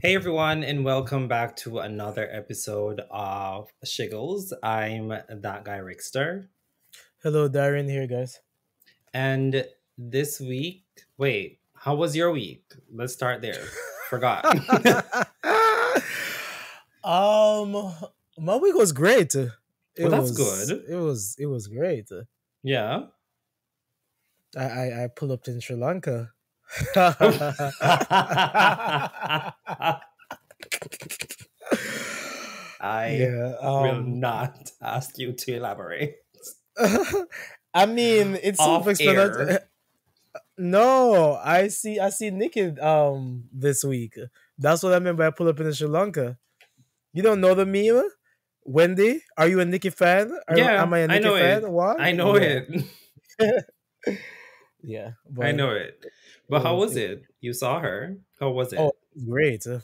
Hey everyone, and welcome back to another episode of Shiggles. I'm that guy Rickster, Hello, Darren here, guys. and this week, wait, how was your week? Let's start there. Forgot. um, my week was great. Well, that's good. It was great. Yeah. I pulled up in Sri Lanka. I Yeah. will not ask you to elaborate. I mean, it's Off self-explanatory. air. No, I see Nikki this week. That's what I meant by I pull up in Sri Lanka. You don't know the meme? Wendy, are you a Nikki fan? Am Yeah, I a I Nikki know fan? it. What? I know Yeah. it. Yeah, I but know it. it But how was was it? You saw her. How was oh it? great. And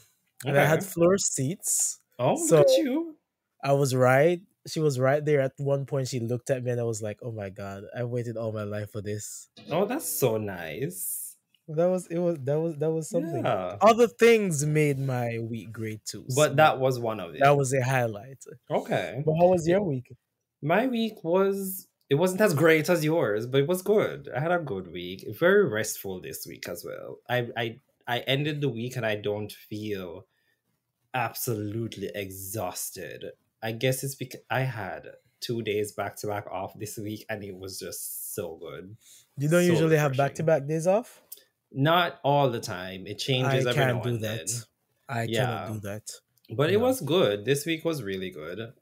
I had Okay. floor seats. Oh, look So at you. I was right. She was right there at one point. She looked at me and I was like, oh my God, I waited all my life for this. Oh, that's so nice. That was something. Yeah. Other things made my week great too, But but that was one of that it. was a highlight. Okay. But how was your week? My week was it wasn't as great as yours, but it was good. I had a good week. Very restful this week as well. I ended the week and I don't feel absolutely exhausted. I guess it's because I had 2 days back to back off this week and it was just so good. You don't So usually have back to refreshing. back days off? Not all the time. It changes I every can't now do and that. then. I cannot Yeah. do that. But it No. was good. This week was really good.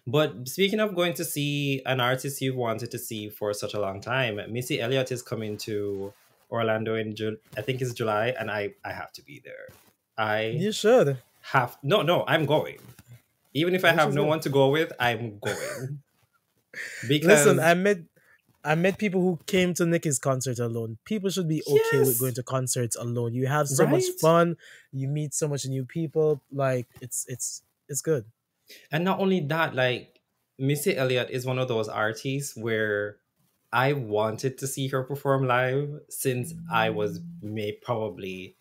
But speaking of going to see an artist you've wanted to see for such a long time, Missy Elliott is coming to Orlando in I think it's July, and I have to be there. I You should. I'm going. Even if I Which have is no good. one to go with, I'm going Listen, because I met people who came to Nicki's concert alone. People should be okay with going yes, to concerts alone. You have so much right. fun. You meet so much new people. Like it's good. And not only that, like Missy Elliott is one of those artists where I wanted to see her perform live since I was may probably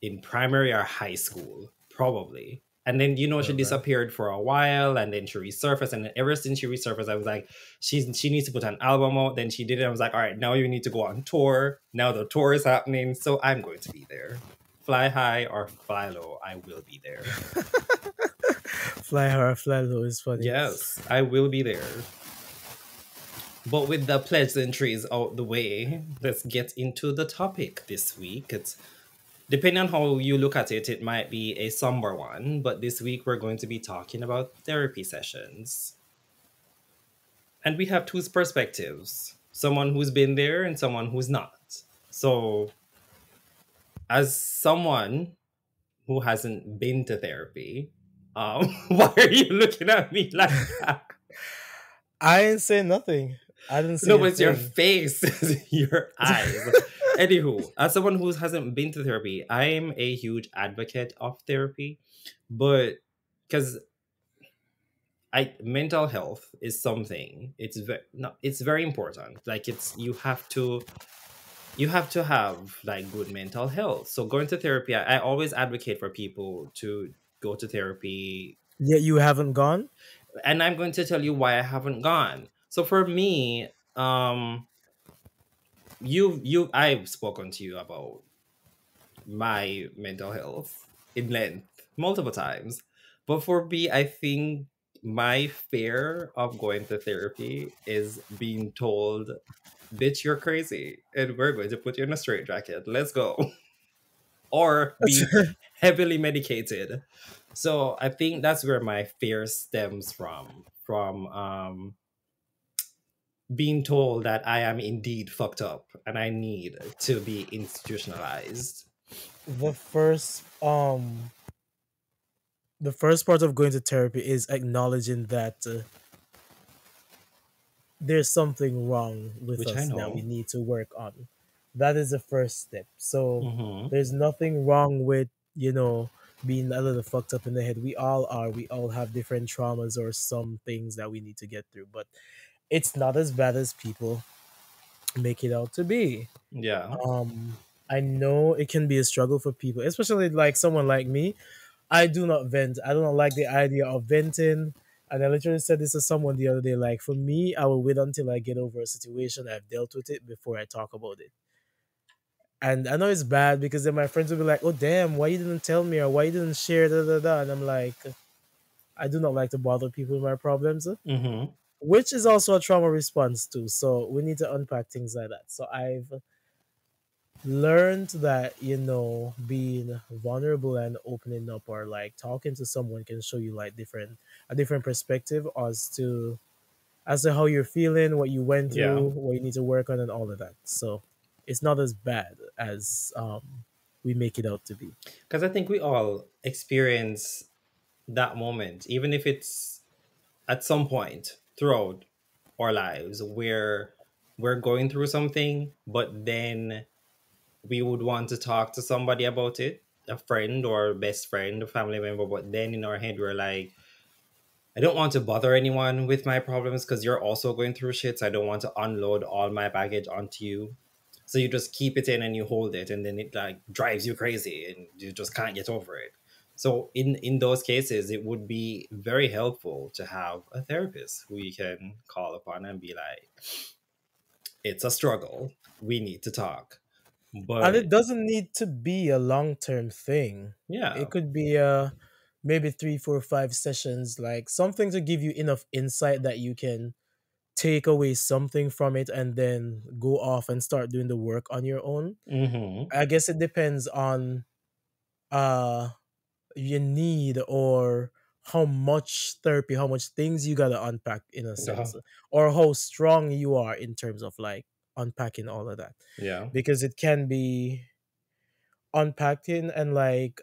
in primary or high school, probably. And then she Okay. disappeared for a while, and then she resurfaced. And then ever since she resurfaced, I was like, she needs to put an album out. Then she did it. I was like, all right, now you need to go on tour. Now the tour is happening, so I'm going to be there. Fly high or fly low, I will be there. Fly high, fly low is funny. Yes, I will be there. But with the pleasantries out the way, let's get into the topic this week. It's depending on how you look at it, it might be a somber one, but this week we're going to be talking about therapy sessions. And we have two perspectives, someone who's been there and someone who's not. So, as someone who hasn't been to therapy, why are you looking at me like that? I didn't say nothing. I didn't No, say a but it's your thing. face, your eyes. Anywho, as someone who hasn't been to therapy, I'm a huge advocate of therapy, but because I mental health is something it's very no, it's very important. Like it's you have to have like good mental health. So going to therapy, I always advocate for people to go to therapy, Yet you haven't gone. and I'm going to tell you why I haven't gone. So for me, I've spoken to you about my mental health in length multiple times. But for me, I think my fear of going to therapy is being told, bitch, you're crazy and we're going to put you in a straitjacket. Let's go. Or being heavily medicated. So I think that's where my fear stems from being told that I am indeed fucked up and I need to be institutionalized. the first um the first part of going to therapy is acknowledging that there's something wrong with Which I us that we know. need to work on. That is the first step. So Hmm. there's nothing wrong with, being a little fucked up in the head. We all are. We all have different traumas or some things that we need to get through. But it's not as bad as people make it out to be. Yeah. Um I know it can be a struggle for people, especially like someone like me. I do not vent. I do not like the idea of venting. And I literally said this to someone the other day. Like for me, I will wait until I get over a situation, I've dealt with it before I talk about it. And I know it's bad because then my friends will be like, "Oh damn, why you didn't tell me or why you didn't share?" Da da da. And I'm like, I do not like to bother people with my problems, Mm-hmm. which is also a trauma response too. So we need to unpack things like that. So I've learned that being vulnerable and opening up or like talking to someone can show you like different perspective as to how you're feeling, what you went Yeah. through, what you need to work on, and all of that. So it's not as bad as we make it out to be. Because I think we all experience that moment, even if it's at some point throughout our lives where we're going through something, but then we would want to talk to somebody about it, a friend or best friend, a family member, but then in our head we're like, I don't want to bother anyone with my problems because you're also going through shit. So I don't want to unload all my baggage onto you. So you just keep it in and you hold it, and then it like drives you crazy, and you just can't get over it. So in those cases, it would be very helpful to have a therapist who you can call upon and be like, "It's a struggle. We need to talk." And it But doesn't need to be a long-term thing. yeah, It could be maybe 3 4 5 sessions, like something to give you enough insight that you can take away something from it and then go off and start doing the work on your own. mm-hmm. I guess it depends on uh your need or how much therapy, how much things you gotta unpack in a Uh-huh. sense, or how strong you are in terms of like unpacking all of that. Yeah, Because it can be unpacking and like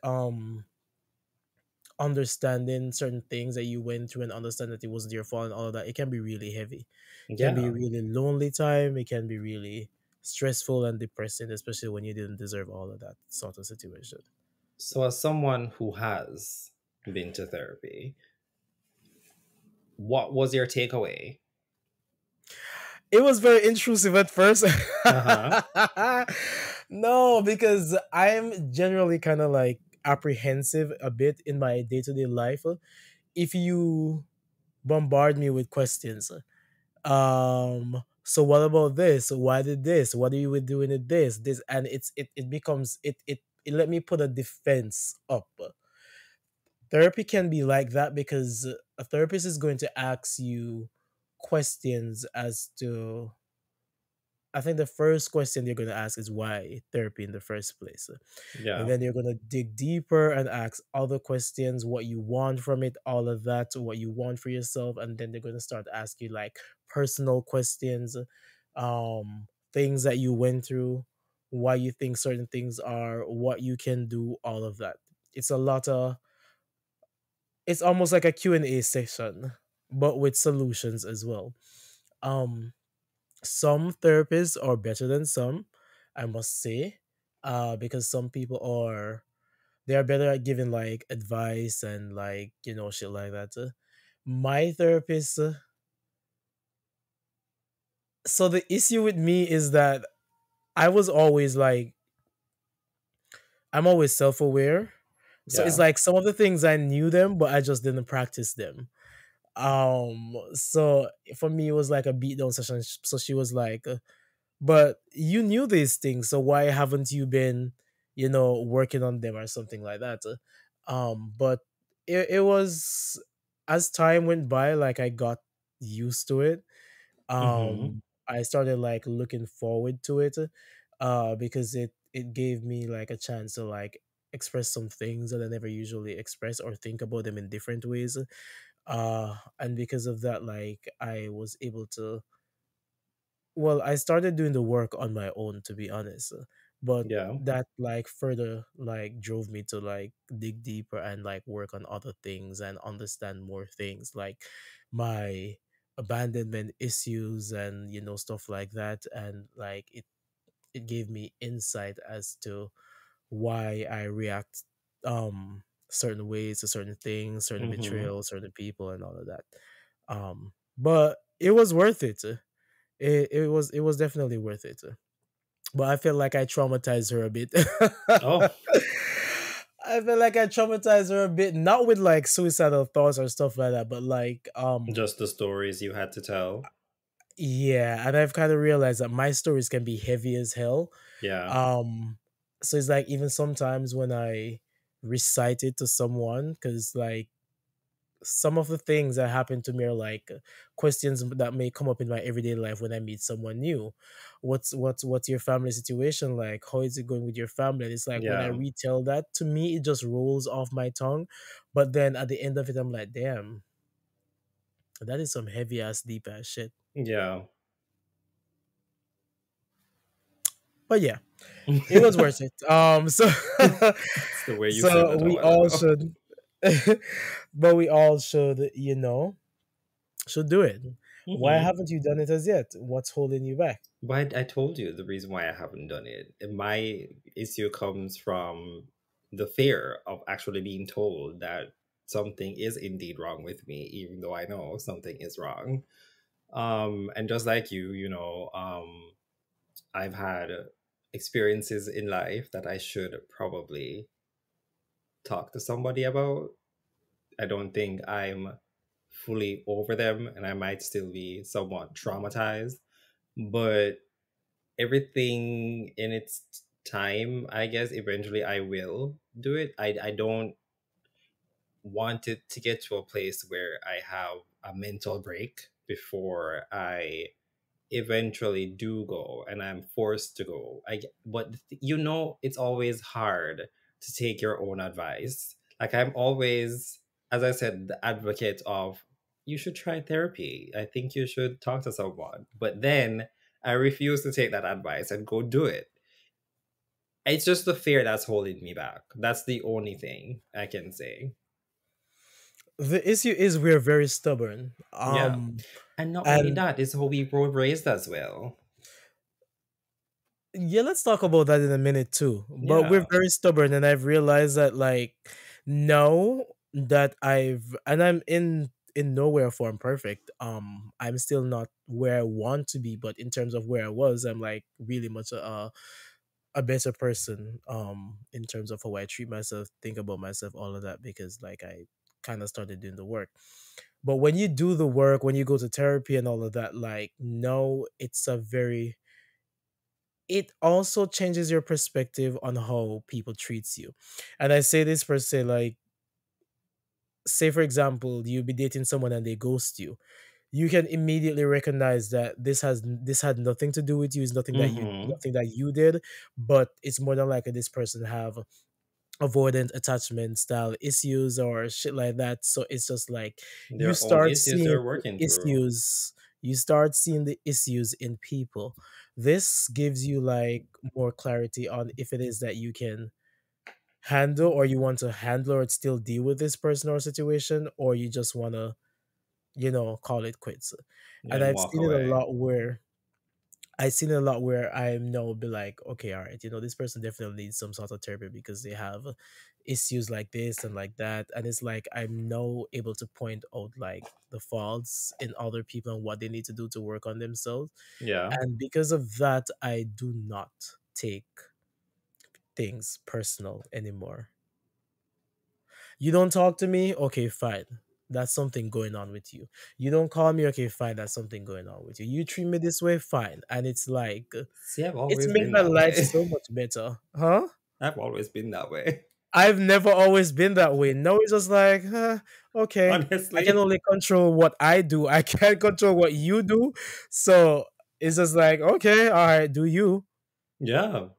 understanding certain things that you went through and understand that it wasn't your fault and all of that. It can be really heavy. It can be yeah. really lonely time. It can be really stressful and depressing, especially when you didn't deserve all of that sort of situation. So as someone who has been to therapy, what was your takeaway? It was very intrusive at first. Uh-huh. No, because I'm generally kind of like apprehensive a bit in my day to day life. If you bombard me with questions, so what about this? Why did this? What are you doing at this? And it becomes it let me put a defense up. Therapy can be like that because a therapist is going to ask you questions as to, I think the first question they're going to ask is why therapy in the first place. And Yeah. then you're going to dig deeper and ask other questions, what you want from it, all of that, what you want for yourself. And then they're going to start to ask you like personal questions, things that you went through, why you think certain things are, what you can do, all of that. It's a lot of, it's almost like a Q&A session, but with solutions as well. Um, some therapists are better than some, I must say, because some people are, they are better at giving like advice and like shit like that. My therapist, so the issue with me is that I was always like, I'm always self aware. So it's Yeah. like some of the things I knew them, but I just didn't practice them. So for me, it was like a beatdown session. So she was like, but you knew these things, so why haven't you been working on them or something like that? But it was, as time went by, like I got used to it. Mm-hmm. I started like looking forward to it, because it gave me like a chance to like express some things that I never usually express or think about them in different ways. And because of that, like I was able to, well, I started doing the work on my own, to be honest. But Yeah. that like further like drove me to like dig deeper and like work on other things and understand more things, like my abandonment issues and stuff like that. And like it gave me insight as to why I react certain ways to certain things, certain Mm-hmm. betrayal, certain people, and all of that. But it was worth it. It was definitely worth it. but I feel like I traumatized her a bit. Oh, I feel like I traumatized her a bit, not with like suicidal thoughts or stuff like that, but like just the stories you had to tell. yeah, and I've kind of realized that my stories can be heavy as hell. Yeah. Um so it's like even sometimes when I recite it to someone, because like some of the things that happen to me are like questions that may come up in my everyday life when I meet someone new. What's your family situation like? How is it going with your family? And it's like when I Yeah. retell that, to me it just rolls off my tongue. But then at the end of it, I'm like, damn, that is some heavy ass, deep ass shit. Yeah. But yeah, it was worth it. So It's the way you said so that a we while all ago. should, but we all should, should do it. Why Hmm. haven't you done it as yet? What's holding you back? But I told you the reason why I haven't done it. My issue comes from the fear of actually being told that something is indeed wrong with me, even though I know something is wrong. And just like you, I've had experiences in life that I should probably talk to somebody about. I don't think I'm fully over them, and I might still be somewhat traumatized. But everything in its time, I guess eventually I will do it. I don't want it to get to a place where I have a mental break before I eventually do go and I'm forced to go. But it's always hard to take your own advice. Like I'm always, as I said, the advocate of you should try therapy. I think you should talk to someone. But then I refuse to take that advice and go do it. It's just the fear that's holding me back. That's the only thing I can say. The issue is we're very stubborn. Yeah. And not only And that, it's how we were raised as well. yeah, let's talk about that in a minute too. But we're Yeah. very stubborn, and I've realized that like now that I'm in nowhere form perfect. I'm still not where I want to be, but in terms of where I was, I'm like really much a better person. In terms of how I treat myself, think about myself, all of that, because like I kind of started doing the work. But when you do the work, when you go to therapy and all of that, like no, it also changes your perspective on how people treats you. And I say this per se, like, say for example, you be dating someone and they ghost you. You can immediately recognize that this had nothing to do with you. It's Mm-hmm. nothing that you did, but it's more than likely this person have avoidant attachment style issues or shit like that. So it's just like you Their own start issues seeing they're the working through. issues, you start seeing the issues in people. This gives you like more clarity on if it is that you can handle, or you want to handle or still deal with this person or situation, or you just want to, call it quits. Yeah, And and walk away. I've seen it a lot where I know be like, okay, all right, this person definitely needs some sort of therapy because they have issues like this and like that. And it's like I'm now able to point out like the faults in other people and what they need to do to work on themselves. Yeah. And because of that, I do not take things personal anymore. You don't talk to me, okay, fine. That's something going on with you. You don't call me, okay, fine. That's something going on with you. You treat me this way, fine. And it's like See, I've it's always made been my that life way. so much better. Huh? I've always been that way. I've never always been that way. No, it's just like, okay. I can Honestly. only control what I do. I can't control what you do. So it's just like, okay, all right, do you? Yeah,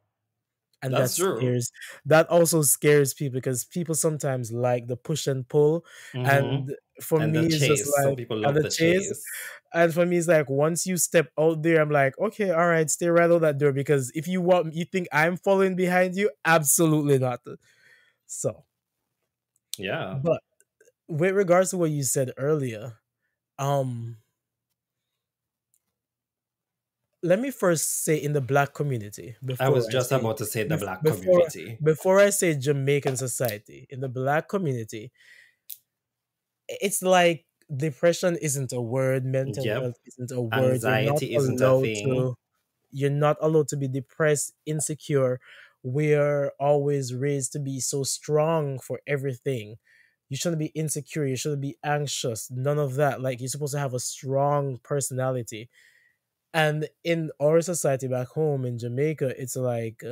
And that's true. that also scares people because people sometimes like the push and pull. Mm-hmm. And for And the me, it's just chase. Some like, people and love the the chase. chase. And for me, it's like once you step out there, I'm like, okay, all right, stay right out that door because if you think I'm following behind you, absolutely not. So, Yeah. but with regards to what you said earlier, um, let me first say in the black community I was just about to say the bef- black before community. before I say Jamaican society, in the black community, it's like depression isn't a word, mental Yep. health isn't a word. You're not Anxiety isn't a allowed thing. to. you're not allowed to be depressed, insecure. We're always raised to be so strong for everything. You shouldn't be insecure, you shouldn't be anxious, none of that. Like, you're supposed to have a strong personality. And in our society back home in Jamaica, it's like,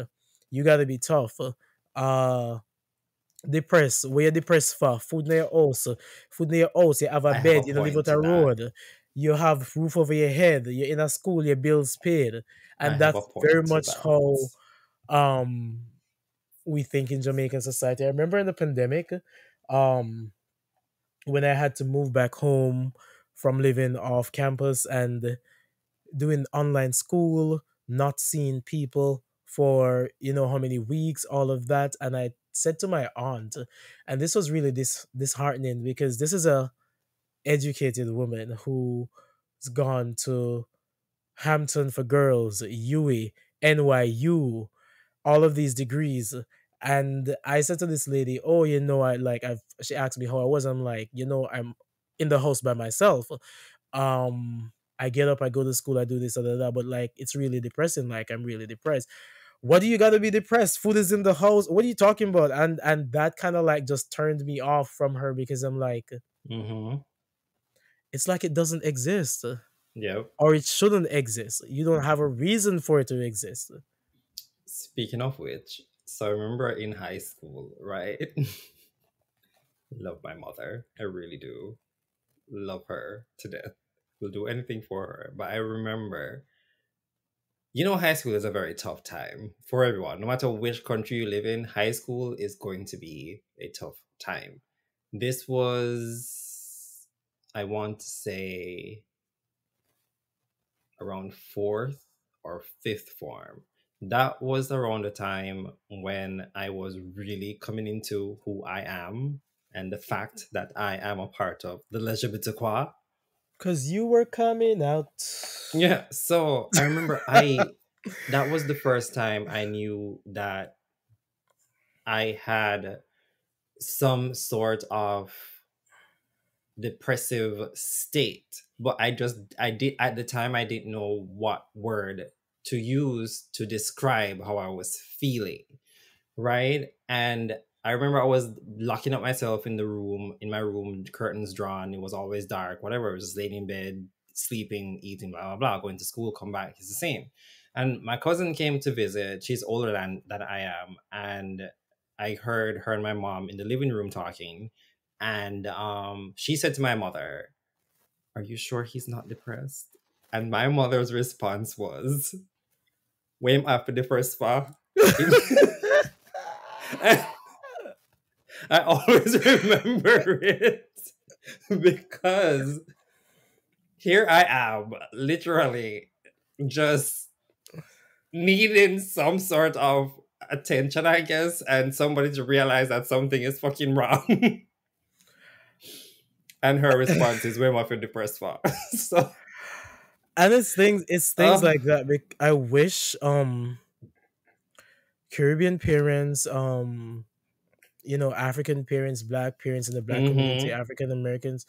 you got to be tough. Uh Depressed. Where you depressed for? Food near your house. Food near your house. You have a I have a bed. You don't live point out to a that. road. You have roof over your head. You're in a school. Your bills paid. I And have a that's very point to much that. how um we think in Jamaican society. I remember in the pandemic, um, when I had to move back home from living off campus and doing online school, not seeing people for how many weeks, all of that. And I said to my aunt, and this was really disheartening, because this is a educated woman who's gone to Hampton for Girls, UE, NYU, all of these degrees. And I said to this lady, "Oh, I like I've." She asked me how I was. I'm like, I'm in the house by myself. I get up, I go to school, I do this, da. But like, it's really depressing. Like, I'm really depressed. What do you got to be depressed? Food is in the house. What are you talking about? And that kind of like just turned me off from her, because I'm like, Mm-hmm. it's like it doesn't exist, Yep. or it shouldn't exist. You don't have a reason for it to exist. Speaking of which, so I remember in high school, right? Love my mother. I really do. Love her to death. Will do anything for her. But I remember, high school is a very tough time for everyone. No matter which country you live in, high school is going to be a tough time. This was, I want to say, around fourth or fifth form. That was around the time when I was really coming into who I am and the fact that I am a part of the LGBTQ. Because you were coming out. Yeah, so I remember that was the first time I knew that I had some sort of depressive state, but I did at the time, I didn't know what word to use to describe how I was feeling, right? And I remember I was locking up myself in my room, curtains drawn, it was always dark, whatever. I was just laying in bed, sleeping, eating, blah blah blah, going to school, come back, it's the same. And my cousin came to visit. She's older than I am, and I heard her and my mom in the living room talking. And she said to my mother, "Are you sure he's not depressed?" And my mother's response was, "Wait after the first spa." I always remember it because here I am, literally just needing some sort of attention, I guess, and somebody to realize that something is fucking wrong. And her response is, "We're muffin the first part." So, And it's things uh, like that. I wish Caribbean parents, African parents, black parents in the black community, mm-hmm. African Americans,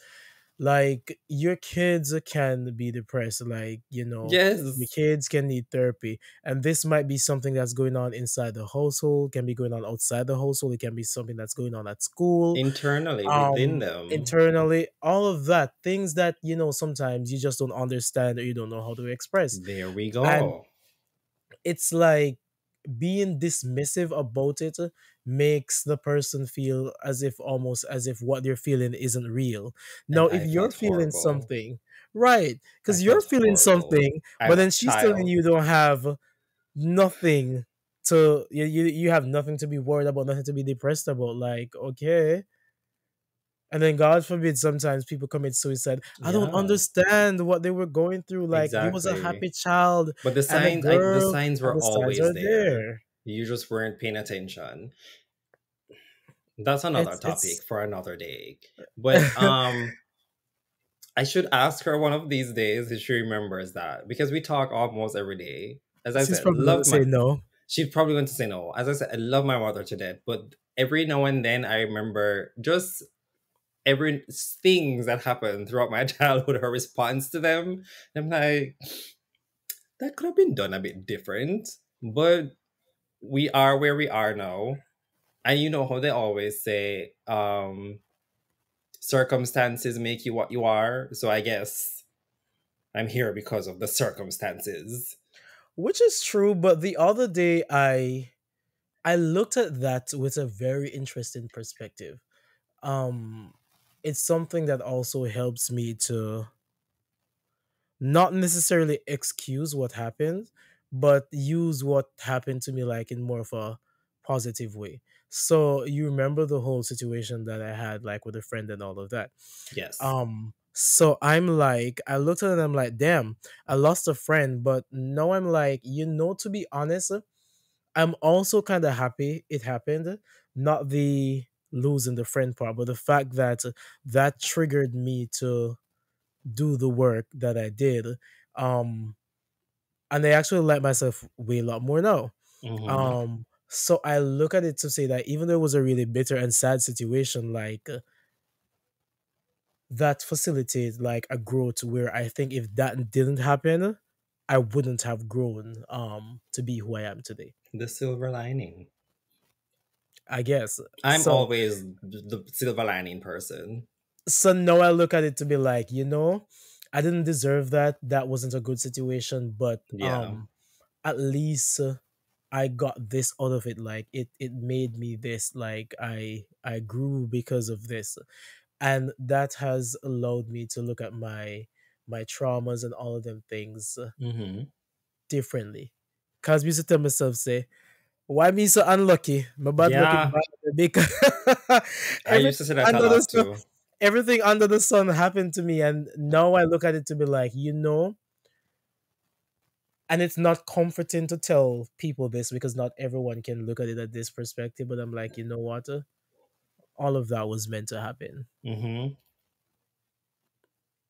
like, your kids can be depressed. Like, your Yes, kids can need therapy. And this might be something that's going on inside the household, can be going on outside the household, it can be something that's going on at school, internally within them. internally, all of that. Things that, sometimes you just don't understand, or you don't know how to express. There we And go. it's like, being dismissive about it makes the person feel as if, almost as if what they're feeling isn't real. And Now, if I you're felt feeling horrible. something, right, I because you're felt feeling horrible. something, but I'm a then she's telling child. you don't have nothing you have nothing to be worried about, nothing to be depressed about. Like, okay. And then, God forbid, sometimes people commit suicide. I don't Yeah, understand what they were going through. Like, you was a exactly. happy child But the and a signs, the girl, signs and were the signs always are there. there. You just weren't paying attention. That's another It's topic for another day. But I should ask her one of these days if she remembers that, because we talk almost every day. As I she's said, probably gonna love say my. no. She's probably going to say no. As I said, I love my mother to death, but every now and then I remember just every things that happened throughout my childhood, her response to them. I'm like, that could have been done a bit different. But we are where we are now. And you know how they always say, circumstances make you what you are. So I guess I'm here because of the circumstances. Which is true, but the other day I looked at that with a very interesting perspective. Um it's something that also helps me to not necessarily excuse what happened, but use what happened to me like in more of a positive way. So you remember the whole situation that I had like with a friend and all of that. Yes. So I'm like, I looked at it and I'm like, damn, I lost a friend, but now I'm like, to be honest, I'm also kind of happy it happened. Not the losing the friend part, but the fact that that triggered me to do the work that I did. Um, and I actually let myself weigh a lot more now. Mm-hmm. So I look at it to say that even though it was a really bitter and sad situation, like that facilitated like a growth where I think if that didn't happen, I wouldn't have grown to be who I am today. The silver lining. I guess. I'm So always the silver lining person. so now I look at it to be like, I didn't deserve that. That wasn't a good situation, but Yeah. at least I got this out of it. Like it made me this. Like I grew because of this, and that has allowed me to look at my traumas and all of them things Mm-hmm. differently. Cause we used to tell myself, say, why me so unlucky? My bad luck is Yeah. bad because I everything used to say that a under the lot sun, too. everything under the sun happened to me, and now I look at it to be like, and it's not comforting to tell people this because not everyone can look at it at this perspective. But I'm like, you know what? All of that was meant to happen, Mm-hmm.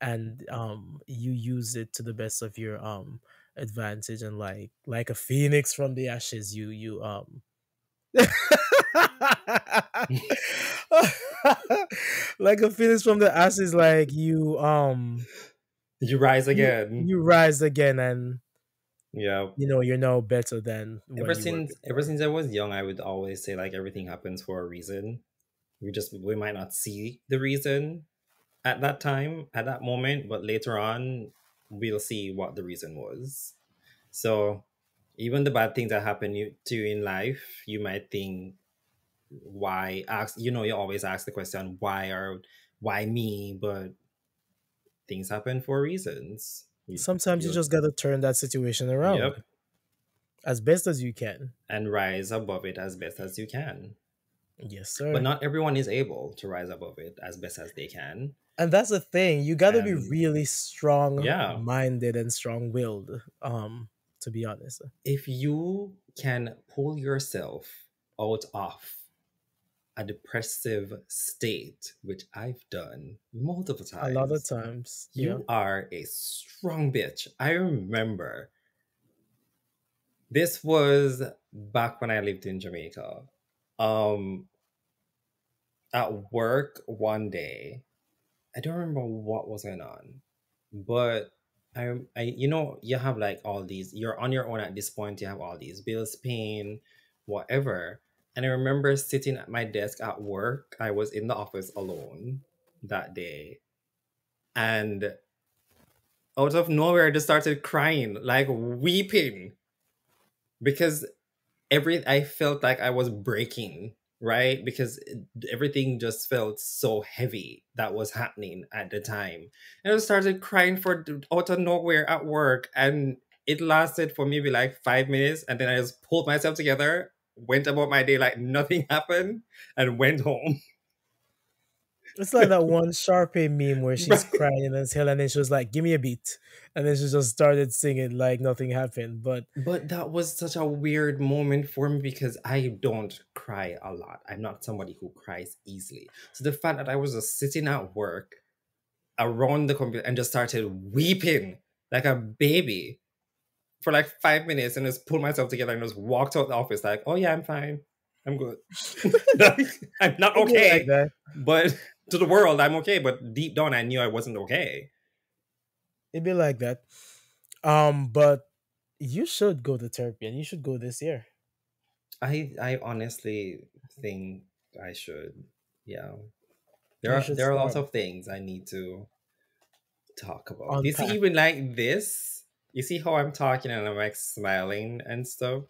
and you use it to the best of your advantage, and like a phoenix from the ashes, you like a phoenix from the ashes, like You rise you again. you rise again, and Yeah. you're now better than when you were Ever before. since I was young, I would always say like everything happens for a reason. We might not see the reason at that time, at that moment, but later on we'll see what the reason was. So even the bad things that happen to you in life, you might think why ask you always ask the question why me, but things happen for reasons. Sometimes you You just gotta turn that situation around Yep, as best as you can. and rise above it as best as you can. Yes, But sir. not everyone is able to rise above it as best as they can. And that's the thing. You gotta be And really strong yeah, minded and strong willed, to be honest. if you can pull yourself out of a depressive state, which I've done multiple A lot of times, times. Yeah. you are a strong bitch. I remember this was back when I lived in Jamaica. Um, at work one day, I don't remember what was going on, but you have like all these. You're on your own at this point. You have all these bills paying, whatever. And I remember sitting at my desk at work. I was in the office alone that day, and out of nowhere, I just started crying, like weeping, because I felt like I was breaking, right? Because everything just felt so heavy that was happening at the time. And I started crying for out of nowhere at work, and it lasted for maybe like 5 minutes, and then I just pulled myself together, went about my day like nothing happened, and went home. It's like that one Sharpay meme where she's Right. crying as hell and then she was like, give me a beat. And then she just started singing like nothing happened. But But that was such a weird moment for me because I don't cry a lot. I'm not somebody who cries easily. So the fact that I was just sitting at work around the computer and just started weeping like a baby for like 5 minutes and just pulled myself together and just walked out the office like, oh yeah, I'm fine. I'm good. Like, I'm not it'd be like okay. that. But to the world, I'm okay. But deep down, I knew I wasn't okay. It'd be like that. But You should go to therapy, and you should go this year. I honestly think I should. Yeah. You should There are lots start of things I need to talk about. You see, unpack. even like this, you see how I'm talking and I'm like smiling and stuff.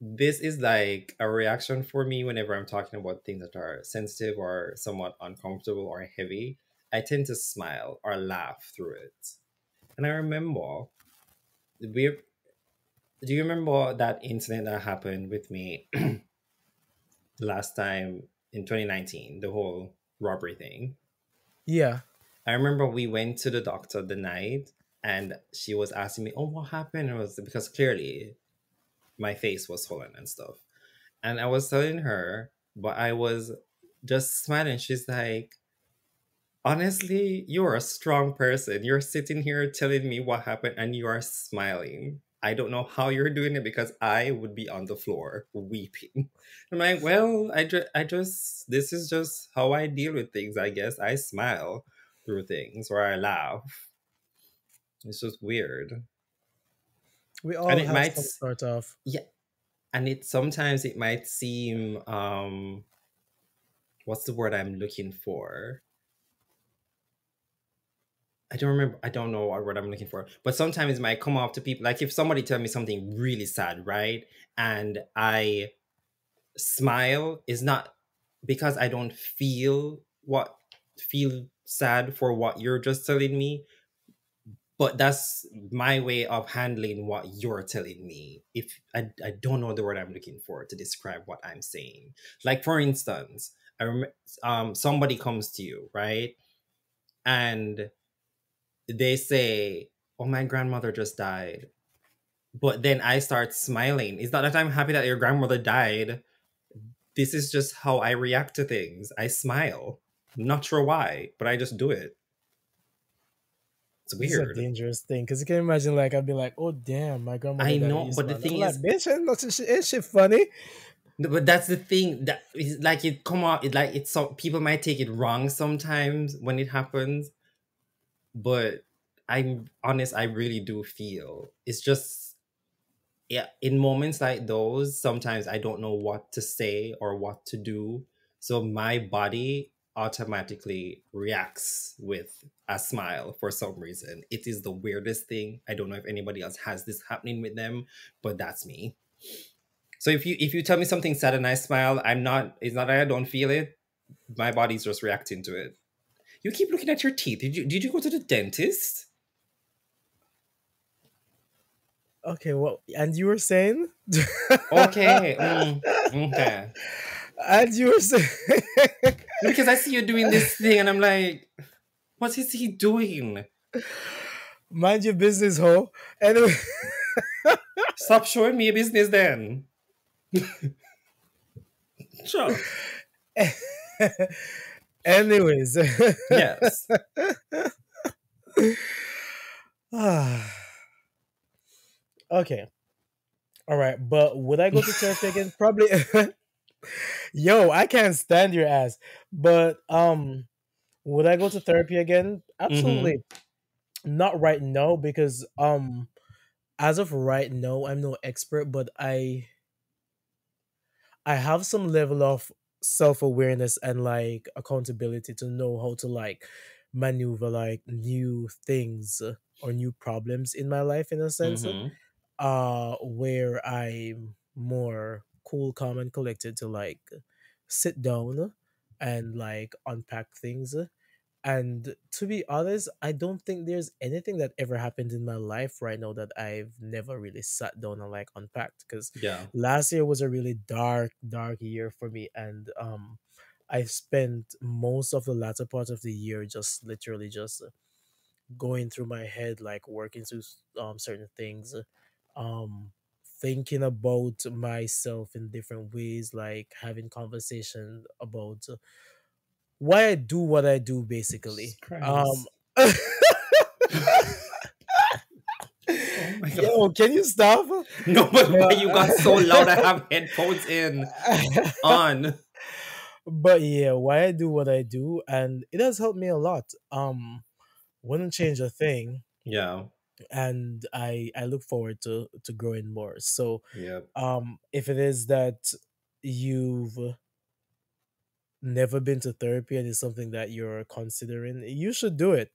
This is like a reaction for me whenever I'm talking about things that are sensitive or somewhat uncomfortable or heavy. I tend to smile or laugh through it. And I remember, we, do you remember that incident that happened with me last time in 2019, the whole robbery thing? Yeah. I remember we went to the doctor the night and she was asking me, "Oh, what happened?" It was because clearly my face was swollen and stuff. And I was telling her, but I was just smiling. She's like, "Honestly, you're a strong person. You're sitting here telling me what happened and you are smiling. I don't know how you're doing it because I would be on the floor weeping." I'm like, "Well, this is just how I deal with things, I guess. I smile through things or I laugh. It's just weird." We And all it have might, some sort of. yeah, and it sometimes it might seem, what's the word I'm looking for? I don't remember. I don't know what word I'm looking for. But sometimes it might come off to people. Like if somebody tell me something really sad, right? And I smile, is not because I don't feel sad for what you're just telling me, but that's my way of handling what you're telling me. If I don't know the word I'm looking for to describe what I'm saying. Like for instance, somebody comes to you, right? And they say, "Oh, my grandmother just died." But then I start smiling. It's not that I'm happy that your grandmother died. This is just how I react to things. I smile. Not sure why, but I just do it. It's This is a weird. dangerous thing because you can imagine, like, I'd be like, "Oh damn, my grandmother I died," and know, you but the smile. I'm thing like, is, "Bitch, ain't shit funny." no, but that's the thing that is like it come out. It like it's so people might take it wrong sometimes when it happens, but I'm honest. I really do feel it's just, yeah, in moments like those, sometimes I don't know what to say or what to do. So my body automatically reacts with a smile for some reason. It is the weirdest thing. I don't know if anybody else has this happening with them, but that's me. So if you tell me something sad and I smile, it's not that I don't feel it. My body's just reacting to it. You keep looking at your teeth. Did you go to the dentist? Okay, well, and you were saying, Okay. Okay. and you were saying, Because I see you doing this thing and I'm like, what is he doing? mind your business, ho. Anyway, Stop showing me your business then. Sure. anyways, Yes. Ah, okay, all right. But would I go to therapy again? Probably. Yo, I can't stand your ass. But would I go to therapy again? Mm-hmm. Absolutely not right now because as of right now I'm no expert, but I have some level of self-awareness and like accountability to know how to like maneuver like new things or new problems in my life in a sense, Mm-hmm. where I'm more cool, calm, and collected to like sit down and like unpack things. And to be honest, I don't think there's anything that ever happened in my life right now that I've never really sat down and like unpacked. Because Yeah. last year was a really dark year for me, and I spent most of the latter part of the year just literally just going through my head, like working through certain things, um thinking about myself in different ways, like having conversation about why I do what I do, Jesus basically. Christ. Oh my god. Yo, can you stop? No, but why you got so loud? I But have headphones in on. but yeah, why I do what I do, and it has helped me a lot. Wouldn't change a thing. Yeah. and I look forward to growing more. So Yep. if it is that you've never been to therapy and it's something that you're considering, you should do it.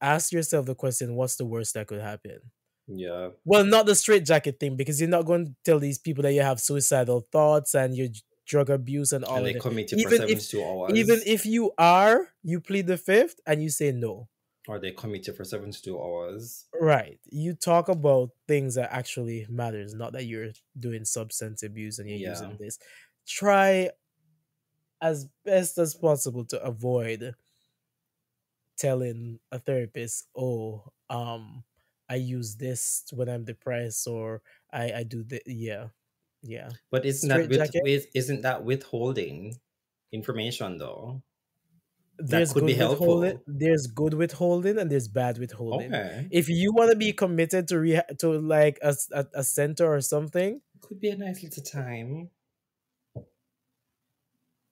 Ask yourself the question, what's the worst that could happen? Yeah. Well, not the straight jacket thing, because you're not going to tell these people that you have suicidal thoughts and you drug abuse and And all of they that. commit it for Even if 72 even hours. if you are, you plead the fifth and you say no. Or they commit it for 72 hours. Right. You talk about things that actually matters, not that you're doing substance abuse and you're Yeah. using this. Try as best as possible to avoid telling a therapist, "Oh, I use this when I'm depressed," or I do the yeah, yeah. But Straight jacket. isn't that withholding information though? That There's could be good withholding. helpful. There's good withholding, and there's bad withholding. Okay. If you want to be committed to to like a center or something, Could be a nice little time.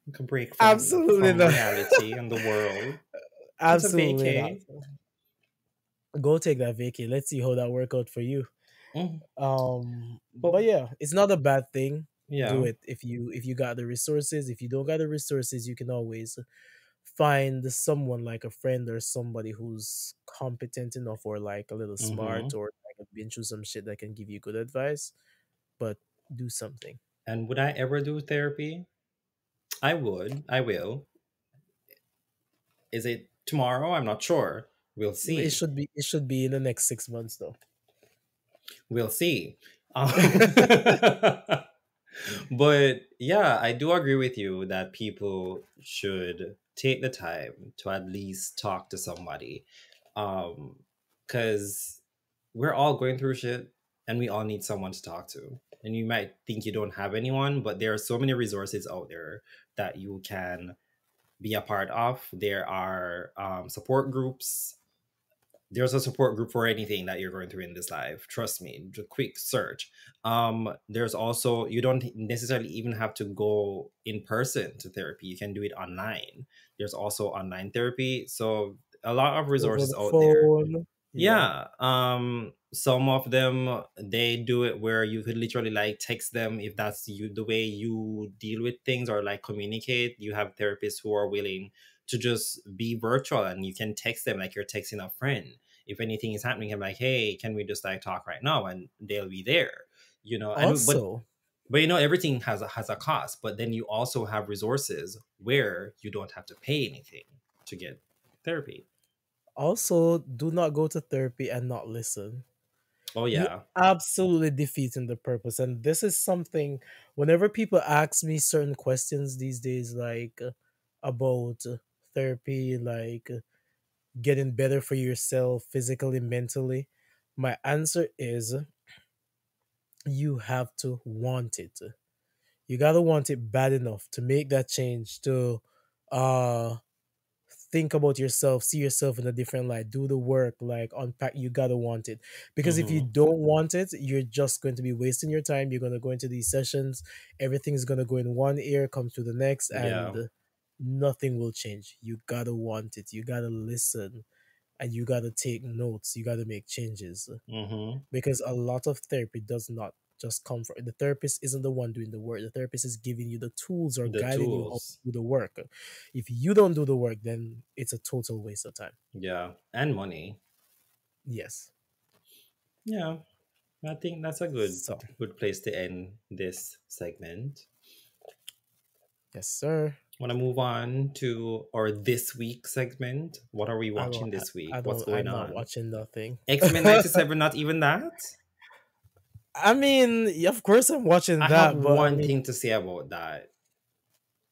Like a break absolutely from not. reality and the world. It's a Absolutely not. vacay. Go take that vacay. Let's see how that work out for you. Mm. But But yeah, it's not a bad thing. Do yeah. it if you got the resources. If you don't got the resources, you can always find someone like a friend or somebody who's competent enough or like a little smart Mm-hmm. or like have been through some shit that can give you good advice. But do something. And would I ever do therapy? I would. I will. Is it tomorrow? I'm not sure. We'll see. It should be in the next 6 months though. We'll see. Um, but yeah, I do agree with you that people should take the time to at least talk to somebody. Because we're all going through shit and we all need someone to talk to. And you might think you don't have anyone, but there are so many resources out there that you can be a part of. There are support groups. There's a support group for anything that you're going through in this life. Trust me, just quick search. There's also, you don't necessarily even have to go in person to therapy. You can do it online. There's also online therapy. So a lot of Over resources the out there. phone. Yeah. Yeah. Some of them they do it where you could literally like text them if that's you the way you deal with things or like communicate. You have therapists who are willing to just be virtual and you can text them like you're texting a friend. If anything is happening, I'm like, hey, can we just like talk right now? And they'll be there. And Also, but everything has a cost, but then you also have resources where you don't have to pay anything to get therapy. do not go to therapy and not listen. Oh You yeah. absolutely defeating the purpose. And this is something, whenever people ask me certain questions these days, like about therapy, like getting better for yourself physically, mentally, my answer is you have to want it. You gotta want it bad enough to make that change, to uh think about yourself, see yourself in a different light, do the work, like unpack. You gotta want it, because if you Mm-hmm. don't want it, you're just going to be wasting your time. You're gonna go into these sessions, everything's gonna go in one ear, come to the next, Yeah. and nothing will change. You gotta want it, you gotta listen, and you gotta take notes, you gotta make changes, Mm-hmm. because a lot of therapy does not just come from the therapist. Isn't the one doing the work. The therapist is giving you the tools or The guiding you how to tools. do the work. If you don't do the work, then it's a total waste of time. Yeah. And money. Yes. Yeah. I think that's a So good place to end this segment. yes, sir. Want to move on to our this week segment? What are we I don't. watching this week? I What's don't. going I'm not on? watching nothing. X-Men 97, not even that? I mean, yeah, of course, I'm watching I have that, but I one mean, thing to say about that.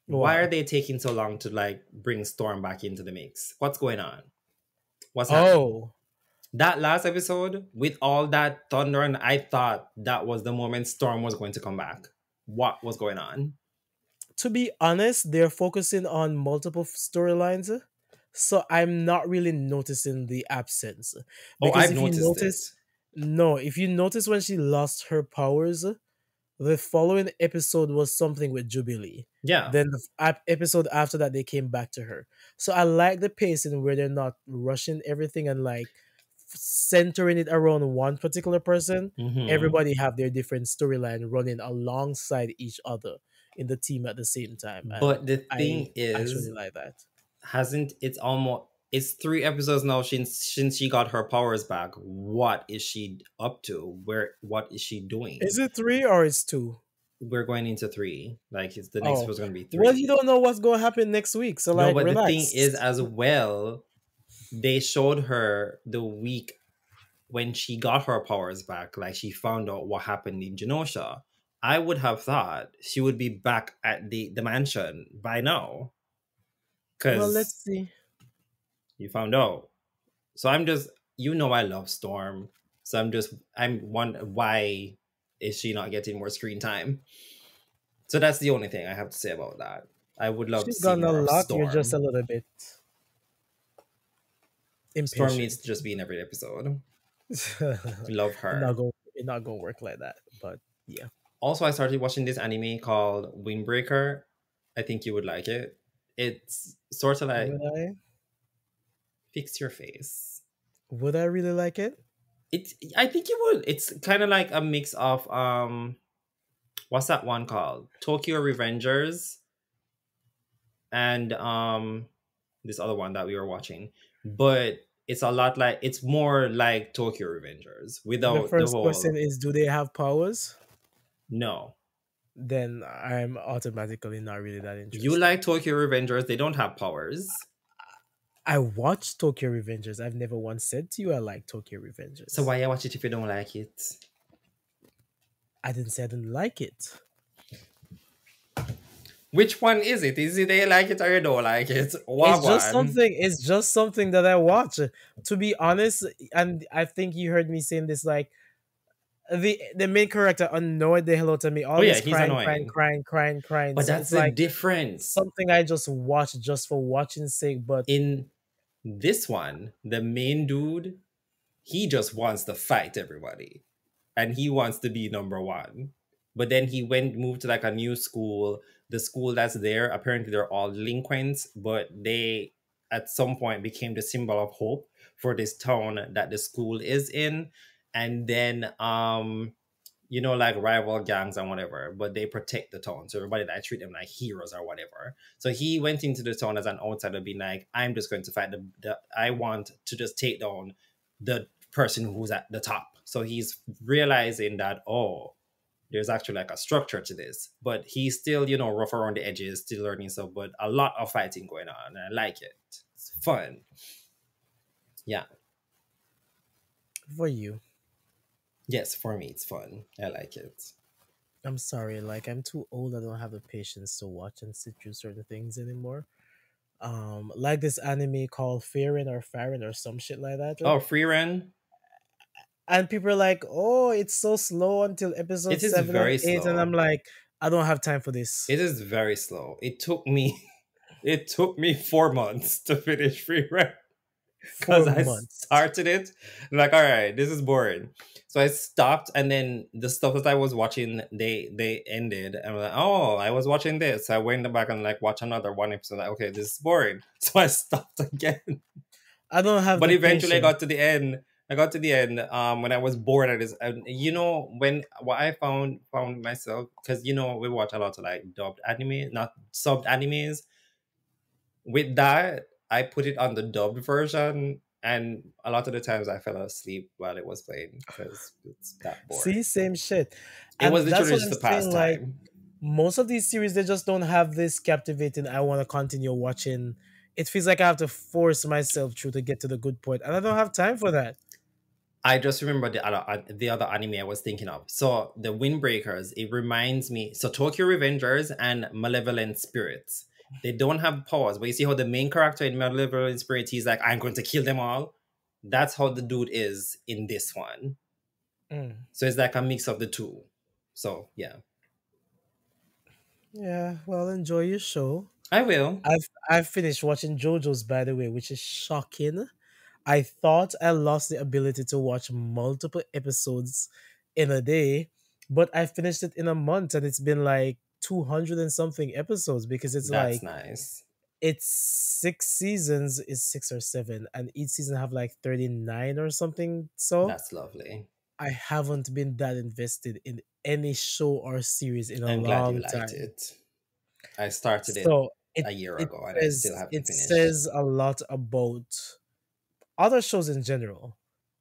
Why are what? they taking so long to like bring Storm back into the mix? What's going on? What's happening? Oh, That last episode with all that thunder, and I thought that was the moment Storm was going to come back. What was going on? to be honest, they're focusing on multiple storylines, so I'm not really noticing the absence. Oh, Because I've if you noticed it. notice, no, if you notice when she lost her powers, the following episode was something with Jubilee. Yeah. Then the episode after that, they came back to her. So I like the pacing where they're not rushing everything and like centering it around one particular person. Hmm. Everybody have their different storyline running alongside each other in the team at the same time, and But the I thing is, actually like that. hasn't it's almost it's 3 episodes now since she got her powers back. What is she up to? What is she Is doing? it three or it's two? We're going into three. Like it's the next Oh, was gonna be well, you three. don't know what's going to happen next week, so No, like, but the thing is relax. as well, they showed her the week when she got her powers back, like she found out what happened in Genosha. I would have thought she would be back at the mansion by now. Well, let's Cause see. you found out. So I'm just, I love Storm. So I'm one. Why is she not getting more screen time? So that's the only thing I have to say about that. I would love to She's see gotten a more of lot. You're just a Storm. little bit Storm needs impatient. to just be in every episode. it Love her. not gonna work like that. But yeah, Also, I started watching this anime called Windbreaker. I think you would like it. It's sort of like would I? fix your face. Would I really like it? It's I think you would. It's kind of like a mix of what's that one called? Tokyo Revengers and this other one that we were watching. But it's a lot like it's more like Tokyo Revengers The without the first question whole is, do they have powers? no. Then I'm automatically not really that You interested. like Tokyo Revengers, they don't have powers. I watched Tokyo Revengers. I've never once said to you I like Tokyo So Revengers. why you watch it if you don't like it? I didn't say I didn't like it. Which one is it? Is it they like it or you don't like it? What It's just one? something. It's just something that I watch. To be honest, and I think you heard me saying this. Like the main character annoyed the hell out of me. Oh yeah, Always he's crying, annoying. crying. But So that's it's the like difference. something I just watch just for watching sake. But In this one, the main dude, he just wants to fight everybody. And he wants to be number one. But then he moved to like a new school. The school that's there, apparently they're all delinquents, but they at some point became the symbol of hope for this town that the school is in. And then like rival gangs and whatever, but they protect the town. So everybody that treat them like heroes or whatever. So he went into the town as an outsider, being like, I'm just going to fight I want to just take down the person who's at the top. So he's realizing that, oh, there's actually like a structure to this. But he's still, rough around the edges, still learning stuff, but a lot of fighting going on. And I like it. It's fun. Yeah. for you, Yes, for me it's fun. I like it. I'm sorry. Like I'm too old. I don't have the patience to watch and sit through certain things anymore. Like this anime called Fairen or Farron or some shit like that. Oh, free run. And people are like, "Oh, it's so slow until episode It is 7 and 8," and I'm very slow. like, "I don't have time for this." It is very slow. It took me 4 months to finish free rent because For I months. started it. I'm like, all right, this is boring. So I stopped, and then the stuff that I was watching, they ended. And I'm like, oh, I was watching this. So I went back and like watch another one episode. Like, okay, this is boring. So I stopped again. I don't have But the eventually I patience. got to the end. I got to the end when I was bored at this. And when what I found myself, because we watch a lot of like dubbed anime, not subbed animes. With that, I put it on the dubbed version, and a lot of the times I fell asleep while it was playing because it's that See, boring. same shit. It was And that's literally what just I'm a saying. Like pastime. most of these series, they just don't have this captivating. I want to continue watching. It feels like I have to force myself through to get to the good point, and I don't have time for that. I just remember the other anime I was thinking of. So the Windbreakers, it reminds me. So Tokyo Revengers and Malevolent Spirits, they don't have powers, but you see how the main character in Malevolent Spirit, he's like, I'm going to kill them all. That's how the dude is in this one. Mm. So it's like a mix of the two. So yeah, Yeah, well, enjoy your show. I will. I've finished watching JoJo's, by the way, which is shocking. I thought I lost the ability to watch multiple episodes in a day, but I finished it in a month, and it's been like 200 and something episodes because it's That's like nice. it's 6 seasons, is 6 or 7, and each season have like 39 or something. So That's lovely. I haven't been that invested in any show or series in a I'm glad you long liked time. it. I started it So a year it ago and I still says haven't it finished. says a lot about other shows in general.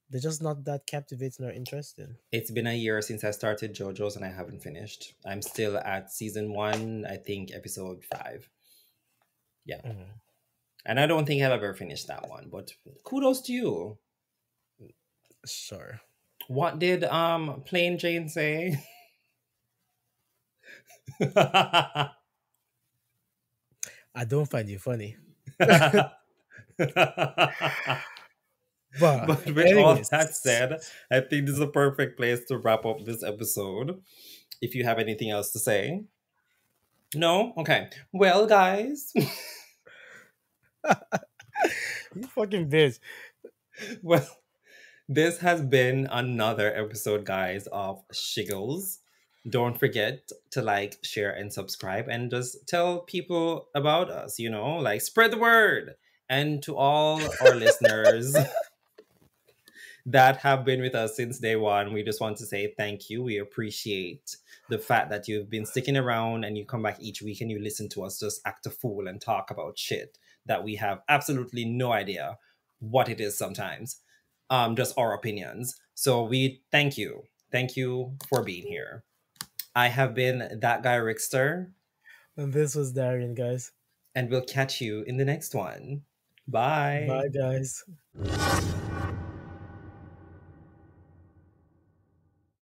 They're just not that captivating or interesting. It's been a year since I started JoJo's and I haven't finished. I'm still at season one, I think episode 5. Yeah. Mhm. And I don't think I'll ever finish that one, but kudos to you. Sure. What did Plain Jane say? I don't find you funny. But But with all anyways, that said, I think this is a perfect place to wrap up this episode. If you have anything else to say. No? Okay. Well, guys. you fucking bitch. Well, this has been another episode, guys, of Shiggles. Don't forget to like, share, and subscribe, and just tell people about us, like spread the word. And to all our listeners that have been with us since day one, we just want to say thank you. We appreciate the fact that you've been sticking around and you come back each week and you listen to us just act a fool and talk about shit that we have absolutely no idea what it is sometimes. Just our opinions. So we thank you. Thank you for being here. I have been that guy Rickster, And this was Darian, guys. and we'll catch you in the next one. Bye. Bye, guys.